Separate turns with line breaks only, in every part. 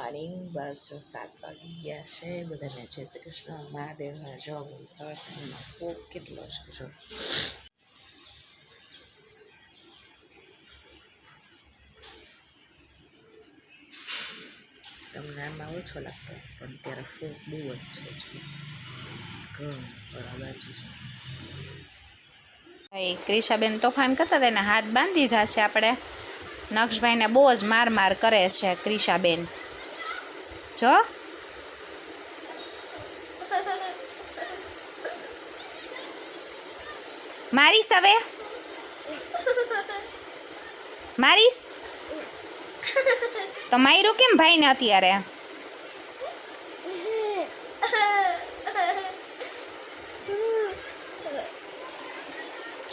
Morning. બસ જો 7 વાગી ગયા છે. બધાને જય શ્રી કૃષ્ણ, મહાદેવ. જો સવારમાં ફોગ કેટલો છે જો. તમને આમાં ઓછો લાગતો હશે પણ ત્યારે ફોગ બહુ જ છે ઘણું બરાબર છે. ક્રિશાબેન તોફાન કરતા હતા, હાથ બાંધી દીધા છે આપણે. નક્ષભાઈને બહુ જ માર કરે છે ક્રિશાબેન. જો મારીશ, હવે મારીશ તો માર્યું કેમ ભાઈને અત્યારે?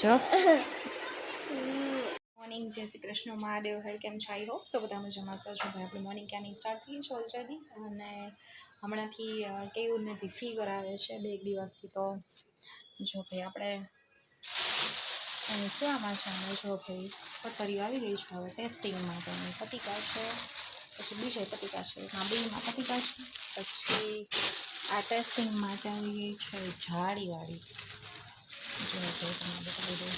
જો મોર્નિંગ, જય શ્રી કૃષ્ણ, મહાદેવ. હર કેમ છો? આઈ હોપ સો બધા મજામાં છો. ભાઈ આપણી મોર્નિંગ ક્યાંની સ્ટાર્ટ થઈ છે ઓલરેડી, અને હમણાંથી કેવું નથી ફીવર આવે છે 2 દિવસથી. તો જો ભાઈ આપણે સેવામાં છે અને જો ભાઈ પતરીઓ આવી ગઈ છે હવે ટેસ્ટિંગ માટેની. પતિકા છે, પછી બીજો પતિકા છે, એમાં 2માં પતિકા છે. પછી આ ટેસ્ટિંગ માટે આવી ગઈ છે જાળીવાળી. જો ભાઈ તમને બતાવી દઉં,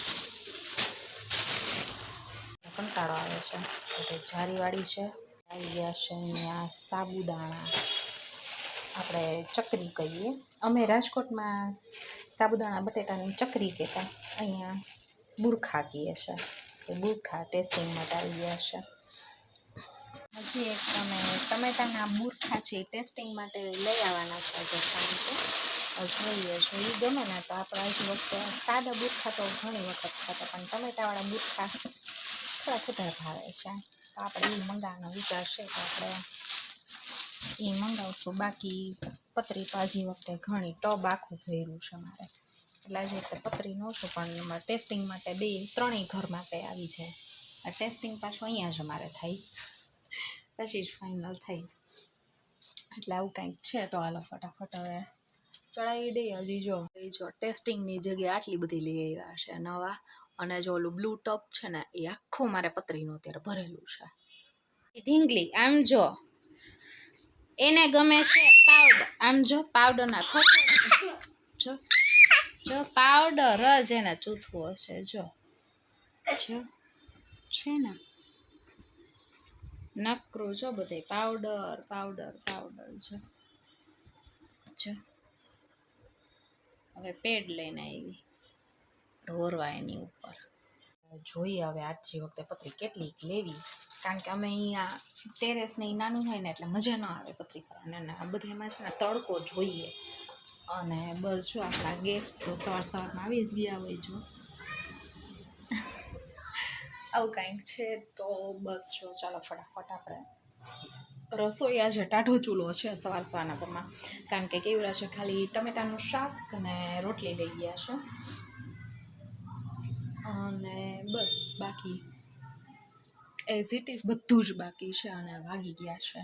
કંટાળો આવે છે. તો જારીવાળી છે. આવી ગયા છે અહીંયા સાબુદાણા, આપણે ચકરી કહીએ. અમે રાજકોટમાં સાબુદાણા બટેટાની ચકરી કહેતા, અહીંયા બુરખા કહીએ છે. એ બુરખા ટેસ્ટિંગ માટે આવી ગયા છે. હજી એક તમે ટમેટાના બુરખા છે એ ટેસ્ટિંગ માટે લઈ આવવાના છે. જે કામ છે જોઈએ, જો એ ગમે ને તો આપણે હજી વખતે સાદા બુરખા તો ઘણી વખત ખાતા, પણ ટમેટાવાળા બુરખા થોડા વધારે ભાવે છે. તો આપણે એ મંગાવવાનો વિચાર છે, તો આપણે એ મંગાવશું. બાકી પતરી તો હજી વખતે ઘણી ટબ આખું ભર્યું છે મારે, એટલે હજી વખતે પતરી ન છું. પણ ટેસ્ટિંગ માટે 2-3 ઘર માટે આવી જાય. આ ટેસ્ટિંગ પાછું અહીંયા જ અમારે થાય, પછી જ ફાઇનલ થાય. એટલે આવું કંઈક છે. તો હાલો ફટાફટ હવે ચડાવી દઈએ. હજી જો ટેસ્ટિંગની જગ્યાએ આટલી બધી લઈ આવ્યા છે નવા. અને જો ઓલું બ્લુ ટોપ છે ને એ આખું મારે પતરીનું અત્યારે ભરેલું છે. ઢીંગલી આમ જો, એને ગમે છે પાવડર. આમ જો પાવડરના જો જો પાવડર જ એને ચૂથવો હશે. જો જો છે ને નકરું જો બધે પાવડર પાવડર પાવડર. જો જો હવે પેડ લઈને આવી ઢોરવા એની ઉપર. જોઈએ હવે આજની વખતે પતરી કેટલીક લેવી, કારણ કે અમે અહીંયા ટેરેસ ને નાનું હોય ને એટલે મજા ન આવે પતરી કરવાની. અને આ બધામાં છે ને તડકો જોઈએ. અને બસ જો આપણા ગેસ્ટ તો સવારમાં આવી જ ગયા હોય. જો આવું કંઈક છે. તો બસ જો ચાલો ફટાફટ આપણે રસોઈ આજે ટાઢો ચૂલો છે સવારના પરમાં, કારણ કે કેવડા છે ખાલી ટમેટાનું શાક અને રોટલી લઈ ગયા છે. અને બસ બાકી એઝ ઇટ ઇઝ બધું જ બાકી છે. અને વાગી ગયા છે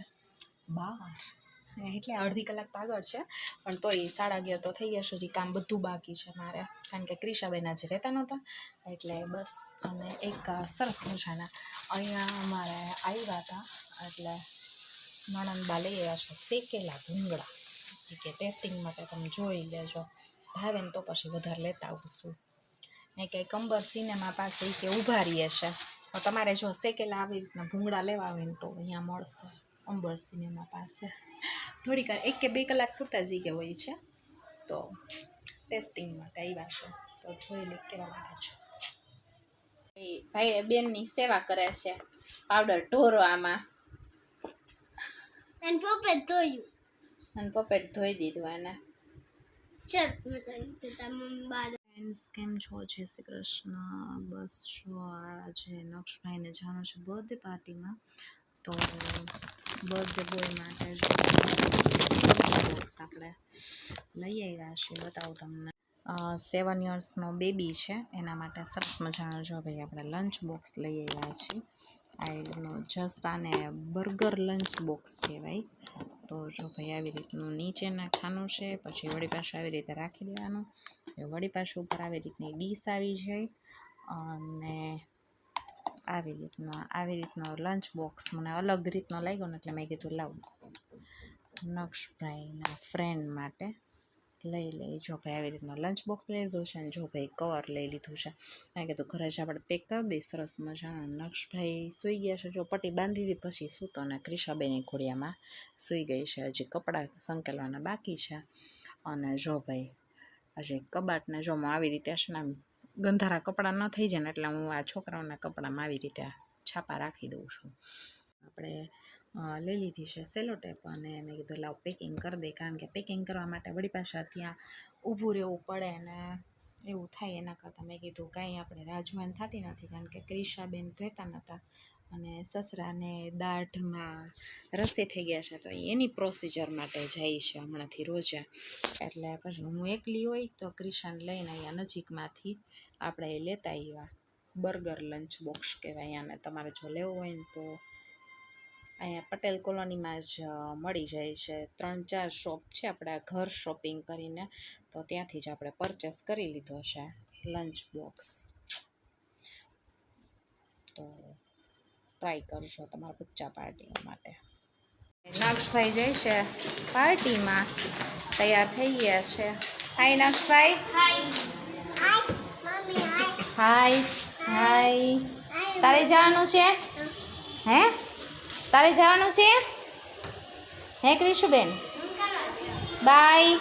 12, એટલે અડધી કલાક તો આગળ છે, પણ તોય 11:30 તો થઈ ગયા છે. હજી કામ બધું બાકી છે મારે, કારણ કે ક્રિશાબેન આજે રહેતા નહોતા એટલે બસ. અને એક સરસ મજાના અહીંયા અમારે આવ્યા હતા, એટલે નણંદબા લઈ આવ્યા છે શેકેલા ભૂંગળા. કે ટેસ્ટિંગ માટે તમે જોઈ લેજો, ભાવે ને તો પછી વધારે લેતા આવશું. એ કે કંબર સિનેમા પાસે કે ઊભા રહીએ છે, તો તમારે જો શેકેલા આવી રીતના ભૂંગળા લેવા આવે ને તો અહીંયા મળશે અંબર સિનેમા પાસે. થોડીક 1 કે 2 કલાક પૂરતા જ કે હોય છે. તો ટેસ્ટિંગ માટે આવ્યા છે, તો જોઈ લે કેવા લાગે છે. એ ભાઈ બેનની સેવા કરે છે પાવડર ઢોરવામાં. અને પપ્પેટ ધોઈ દીધું એને. કેમ છો? જય શ્રી કૃષ્ણ. બસ જો આજે નક્ષભાઈને જવાનું છે બર્થડે પાર્ટીમાં, તો બર્થડે બોય માટે બોક્સ આપણે લઈ આવ્યા છે. બતાવું તમને. 7 યર્સનો બેબી છે, એના માટે સરસ મજાનો જો ભાઈ આપણે લંચ બોક્સ લઈ આવ્યા છીએ. આ એનું જસ્ટ આને બર્ગર લંચ બોક્સ કહેવાય. તો જો ભાઈ આવી રીતનું નીચે નાખવાનું છે, પછી વળી પાછું આવી રીતે રાખી દેવાનું. વળી પાછું ઉપર આવી રીતની ડીશ આવી જાય. અને આવી રીતનો લંચ બોક્સ મને અલગ રીતનો લાગ્યો ને એટલે મેં કીધું લાવું નક્ષભાઈના ફ્રેન્ડ માટે લઈ લઈ. જો ભાઈ આવી રીતનો લંચ બોક્સ લઈ લીધું છે ને જો ભાઈ કવર લઈ લીધું છે. મેં કીધું ઘરે જ આપણે પેક કરી દઈ સરસ મજાનું. નક્ષભાઈ સૂઈ ગયા છે, જો પટ્ટી બાંધી દીધી પછી સૂતો ને ક્રિશાબેનની ઘોડિયામાં સૂઈ ગઈ છે. હજી કપડાં સંકેલવાના બાકી છે. અને જો ભાઈ હજી કબાટને જો હું આવી રીતે છે ને ગંધારા કપડાં ન થઈ જાય ને એટલે હું આ છોકરાઓના કપડામાં આવી રીતે છાપા રાખી દઉં છું. આપણે લઈ લીધી છે સેલો ટેપ અને મેં કીધું લાવ પેકિંગ કરી દે, કારણ કે પેકિંગ કરવા માટે વળી પાછા ત્યાં ઊભું રહેવું પડે ને એવું થાય. એના કરતાં મેં કીધું કાંઈ આપણે રાહ જોવાની થતી નથી, કારણ કે ક્રિશાબેન રહેતા નહોતા અને સસરાને દાઢમાં રસી થઈ ગયા છે, તો એની પ્રોસિજર માટે જાય છે હમણાંથી રોજે. એટલે પછી હું એકલી હોય તો ક્રિશાને લઈને અહીંયા નજીકમાંથી આપણે લેતા આવ્યા. બર્ગર લંચ બોક્સ કહેવાય આને. તમારે જો લેવું હોય ને તો અહીંયા પટેલ કોલોનીમાં જ મળી જાય છે. 3-4 શોપ છે આપણા ઘર શોપિંગ કરીને, તો ત્યાંથી જ આપણે પરચેસ કરી લીધો છે લંચ બોક્સ. તો ટ્રાય કરજો તમારા બચ્ચા પાર્ટી માટે. નક્ષભાઈ જાય છે પાર્ટીમાં, તૈયાર થઈ ગયા છે. હાય નક્ષભાઈ. હાય હાય. તારે જવાનું છે? હે તારે જવાનું છે? હે ક્રિશુબેન બાય.